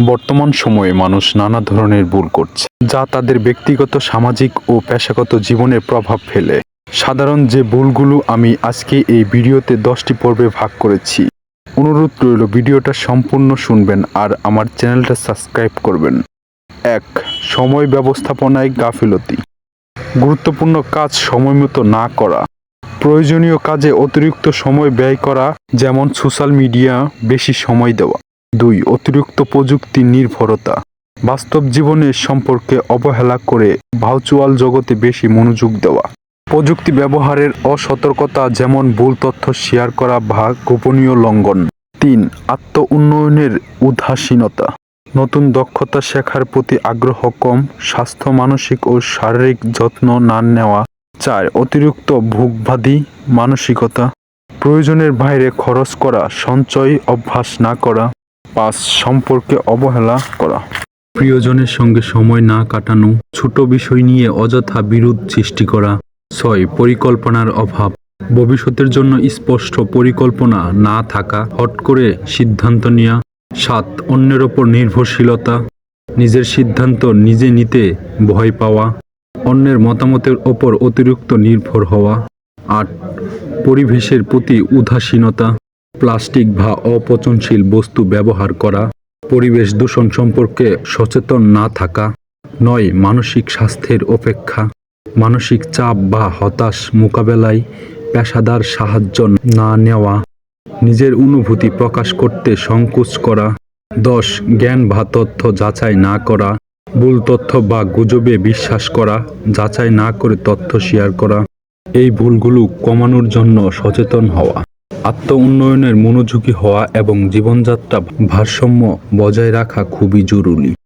বর্তমান সময়ে মানুষ নানা ধরনের ভুল করছে, যা তাদের ব্যক্তিগত, সামাজিক ও পেশাগত জীবনে প্রভাব ফেলে। সাধারণ যে ভুলগুলো আমি আজকে এই ভিডিওতে 10টি পর্বে ভাগ করেছি। অনুরোধ রইল ভিডিওটা সম্পূর্ণ শুনবেন আর আমার চ্যানেলটা সাবস্ক্রাইব করবেন। 1. সময় ব্যবস্থাপনায় গাফিলতি। গুরুত্বপূর্ণ কাজ সময়মতো না করা। প্রয়োজনীয় কাজে অতিরিক্ত সময় ব্যয় করা, যেমন সোশ্যাল মিডিয়া বেশি সময় দেওয়া। 2. অতিরিক্ত প্রযুক্তি নির্ভরতা। বাস্তব জীবনের সম্পর্কে অবহেলা করে ভার্চুয়াল জগতে বেশি মনোযোগ দেওয়া। প্রযুক্তি ব্যবহারের অসতর্কতা, যেমন ভুল তথ্য শেয়ার করা বা গোপনীয় লঙ্ঘন। 3. আত্ম উন্নয়নের উদাসীনতা। নতুন দক্ষতা শেখার প্রতি আগ্রহ কম, স্বাস্থ্য, মানসিক ও শারীরিক যত্ন না নেওয়া। 4. অতিরিক্ত ভোগবাদী মানসিকতা। প্রয়োজনের বাইরে খরচ করা, সঞ্চয় অভ্যাস না করা। 5. সম্পর্কে অবহেলা করা। প্রিয়জনের সঙ্গে সময় না কাটানো, ছোট বিষয় নিয়ে অযথা বিরোধ সৃষ্টি করা। 6. পরিকল্পনার অভাব। ভবিষ্যতের জন্য স্পষ্ট পরিকল্পনা না থাকা, হট করে সিদ্ধান্ত নেওয়া। 7. অন্যের ওপর নির্ভরশীলতা। নিজের সিদ্ধান্ত নিজে নিতে ভয় পাওয়া, অন্যের মতামতের ওপর অতিরিক্ত নির্ভর হওয়া। 8. পরিবেশের প্রতি উদাসীনতা। প্লাস্টিক বা অপচনশীল বস্তু ব্যবহার করা, পরিবেশ দূষণ সম্পর্কে সচেতন না থাকা। 9. মানসিক স্বাস্থ্যের উপেক্ষা। মানসিক চাপ বা হতাশ মোকাবেলায় পেশাদার সাহায্য না নেওয়া, নিজের অনুভূতি প্রকাশ করতে সংকোচ করা। 10. জ্ঞান বা তথ্য যাচাই না করা। ভুল তথ্য বা গুজবে বিশ্বাস করা, যাচাই না করে তথ্য শেয়ার করা। এই ভুলগুলো কমানোর জন্য সচেতন হওয়া, আত্ম উন্নয়নের মনোযোগী হওয়া এবং জীবনযাত্রা ভারসাম্য বজায় রাখা খুবই জরুরি।